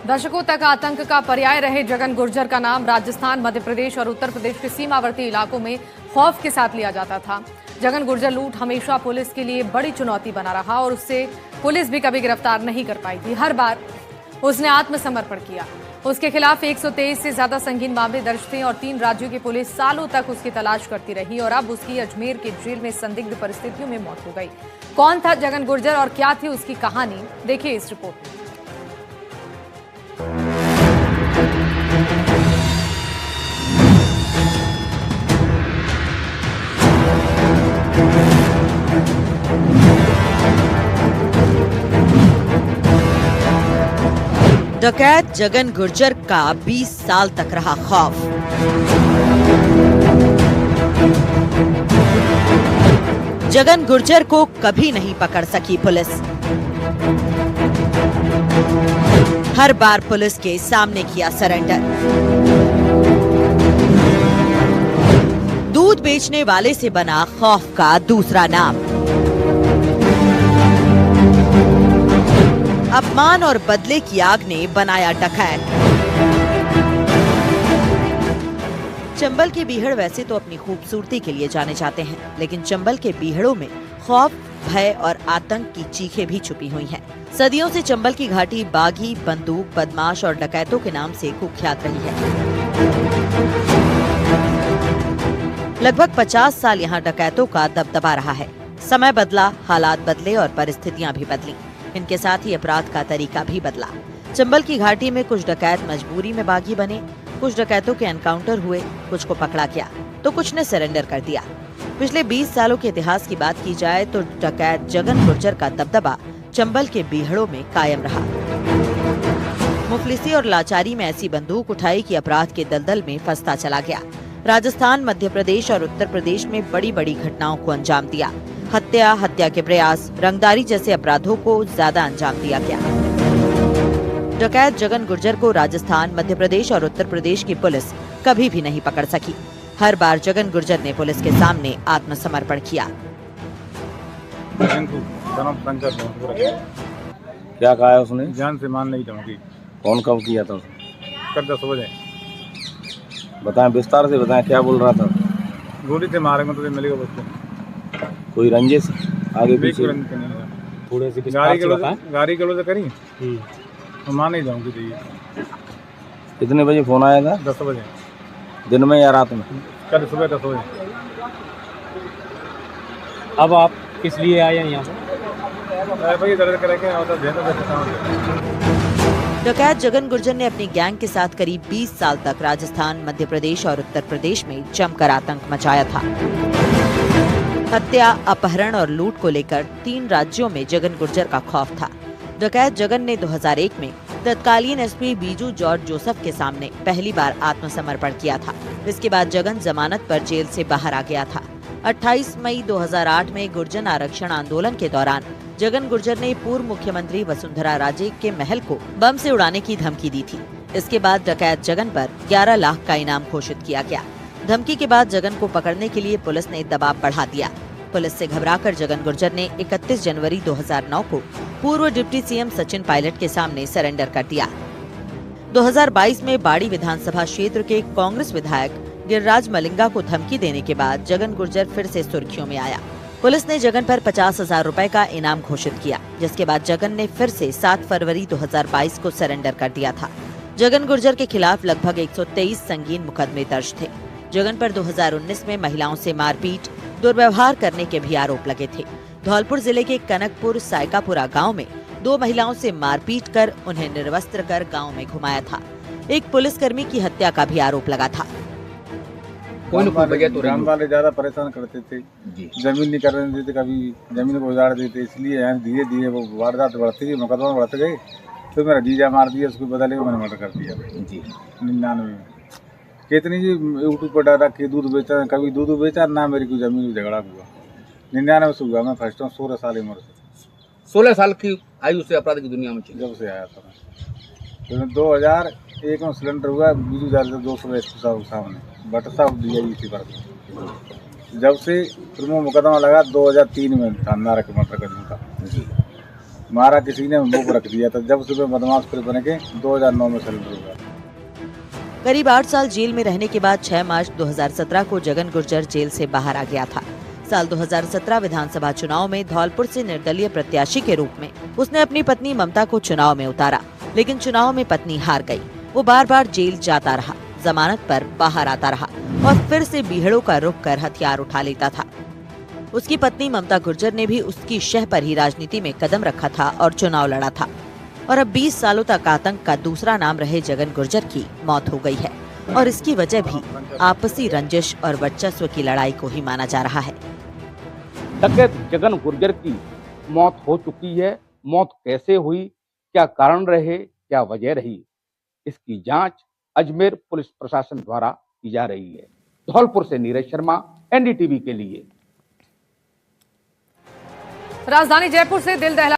दशकों तक आतंक का पर्याय रहे जगन गुर्जर का नाम राजस्थान, मध्य प्रदेश और उत्तर प्रदेश के सीमावर्ती इलाकों में खौफ के साथ लिया जाता था। जगन गुर्जर लूट हमेशा पुलिस के लिए बड़ी चुनौती बना रहा और उससे पुलिस भी कभी गिरफ्तार नहीं कर पाई थी। हर बार उसने आत्मसमर्पण किया। उसके खिलाफ 123 से ज्यादा संगीन मामले दर्ज थे और 3 राज्यों की पुलिस सालों तक उसकी तलाश करती रही और अब उसकी अजमेर के जेल में संदिग्ध परिस्थितियों में मौत हो गई। कौन था जगन गुर्जर और क्या थी उसकी कहानी, देखिए इस रिपोर्ट में। डकैत जगन गुर्जर का 20 साल तक रहा खौफ। जगन गुर्जर को कभी नहीं पकड़ सकी पुलिस। हर बार पुलिस के सामने किया सरेंडर। दूध बेचने वाले से बना खौफ का दूसरा नाम। अपमान और बदले की आग ने बनाया डकैत। चंबल के बीहड़ वैसे तो अपनी खूबसूरती के लिए जाने जाते हैं, लेकिन चंबल के बीहड़ों में खौफ, भय और आतंक की चीखें भी छुपी हुई हैं। सदियों से चंबल की घाटी बागी, बंदूक, बदमाश और डकैतों के नाम से कुख्यात रही है। लगभग 50 साल यहाँ डकैतों का दबदबा रहा है। समय बदला, हालात बदले और परिस्थितियां भी बदली। इनके साथ ही अपराध का तरीका भी बदला। चंबल की घाटी में कुछ डकैत मजबूरी में बागी बने, कुछ डकैतों के एनकाउंटर हुए, कुछ को पकड़ा गया तो कुछ ने सरेंडर कर दिया। पिछले 20 सालों के इतिहास की बात की जाए तो डकैत जगन गुर्जर का दबदबा चंबल के बीहड़ों में कायम रहा। मुफलिसी और लाचारी में ऐसी बंदूक उठाई कि अपराध के दलदल में फंसता चला गया। राजस्थान, मध्य प्रदेश और उत्तर प्रदेश में बड़ी बड़ी घटनाओं को अंजाम दिया। हत्या, हत्या के प्रयास, रंगदारी जैसे अपराधों को ज्यादा अंजाम दिया गया। डकैत जगन गुर्जर को राजस्थान, मध्य प्रदेश और उत्तर प्रदेश की पुलिस कभी भी नहीं पकड़ सकी। हर बार जगन गुर्जर ने पुलिस के सामने आत्मसमर्पण किया। क्या कहा है उसने? जान से मान नहीं धमकी। कौन कब किया था? कल 10 बजे। बताएं, विस्तार से बताएं, क्या बोल रहा था? गोली से मारेंगे तो मिलेगा बच्चे। कोई रंजिश आगे पीछे? थोड़े से गाड़ी से करी तो मान नहीं जाऊंगी चाहिए। कितने बजे फोन आया था? 10 बजे। दिन में या रात में? कल सुबह 10 बजे। अब आप किस लिए आए हैं यहाँ पर? दर्द करके डकैत जगन गुर्जर ने अपनी गैंग के साथ करीब 20 साल तक राजस्थान, मध्य प्रदेश और उत्तर प्रदेश में जमकर आतंक मचाया था। हत्या, अपहरण और लूट को लेकर 3 राज्यों में जगन गुर्जर का खौफ था। डकैत जगन ने 2001 में तत्कालीन एसपी बीजू जॉर्ज जोसेफ के सामने पहली बार आत्मसमर्पण किया था। इसके बाद जगन जमानत पर जेल से बाहर आ गया था। 28 मई 2008 में गुर्जर आरक्षण आंदोलन के दौरान जगन गुर्जर ने पूर्व मुख्यमंत्री वसुंधरा राजे के महल को बम से उड़ाने की धमकी दी थी। इसके बाद डकैत जगन पर 11 लाख का इनाम घोषित किया गया। धमकी के बाद जगन को पकड़ने के लिए पुलिस ने दबाव बढ़ा दिया। पुलिस से घबराकर जगन गुर्जर ने 31 जनवरी 2009 को पूर्व डिप्टी सीएम सचिन पायलट के सामने सरेंडर कर दिया। 2022 में बाड़ी विधानसभा क्षेत्र के कांग्रेस विधायक गिरिराज मलिंगा को धमकी देने के बाद जगन गुर्जर फिर से सुर्खियों में आया। पुलिस ने जगन पर 50,000 रुपए का इनाम घोषित किया, जिसके बाद जगन ने फिर से 7 फरवरी 2022 को सरेंडर कर दिया था। जगन गुर्जर के खिलाफ लगभग 123 संगीन मुकदमे दर्ज थे। जगन पर 2019 में महिलाओं से मारपीट, दुर्व्यवहार करने के भी आरोप लगे थे। धौलपुर जिले के कनकपुर सायकापुरा गांव में 2 महिलाओं से मारपीट कर उन्हें निर्वस्त्र कर गांव में घुमाया था। एक पुलिसकर्मी की हत्या का भी आरोप लगा था। गांव वाले ज्यादा परेशान करते थे, जमीन नहीं कर रहे थे, कभी जमीन को उजाड़ देते, इसलिए धीरे धीरे वो वारदात बढ़ती गई, मुकदमा बढ़ते गए। तो मेरा जीजा मार दिया, उसको बदले में मैंने मर्डर कर दिया जी 99 में। कितनी जी यूट्यूब पर डाला कि दूध बेचा, कभी दूध बेचा ना, मेरी कोई जमीन झगड़ा हुआ। 99 से हुआ, मैं फर्स्ट हूँ 16 साल उम्र से। 16 साल की आयु से अपराध की दुनिया में जब से आया था तो 2001 में सिलेंडर हुआ, बीजू जा 200 सामने बटसा दिया थी पर। जब से फिर मुकदमा लगा 2003 में थाना के मर्डर करने का जी। मारा किसी ने, मुंह रख दिया था। जब सुबह बदमाश फिर बन के 2009 में सरेंडर हुआ। करीब 8 साल जेल में रहने के बाद 6 मार्च 2017 को जगन गुर्जर जेल से बाहर आ गया था। साल 2017 विधानसभा चुनाव में धौलपुर से निर्दलीय प्रत्याशी के रूप में उसने अपनी पत्नी ममता को चुनाव में उतारा, लेकिन चुनाव में पत्नी हार गई। वो बार बार जेल जाता रहा, जमानत पर बाहर आता रहा और फिर से बीहड़ों का रुख कर हथियार उठा लेता था। उसकी पत्नी ममता गुर्जर ने भी उसकी शह पर ही राजनीति में कदम रखा था और चुनाव लड़ा था। और अब 20 सालों तक आतंक का दूसरा नाम रहे जगन गुर्जर की मौत हो गई है और इसकी वजह भी आपसी रंजिश और वर्चस्व की लड़ाई को ही माना जा रहा है। डकैत जगन गुर्जर की मौत हो चुकी है। मौत कैसे हुई, क्या कारण रहे, क्या वजह रही, इसकी जांच अजमेर पुलिस प्रशासन द्वारा की जा रही है। धौलपुर से नीरज शर्मा, एनडीटीवी के लिए। राजधानी जयपुर से दिल दहला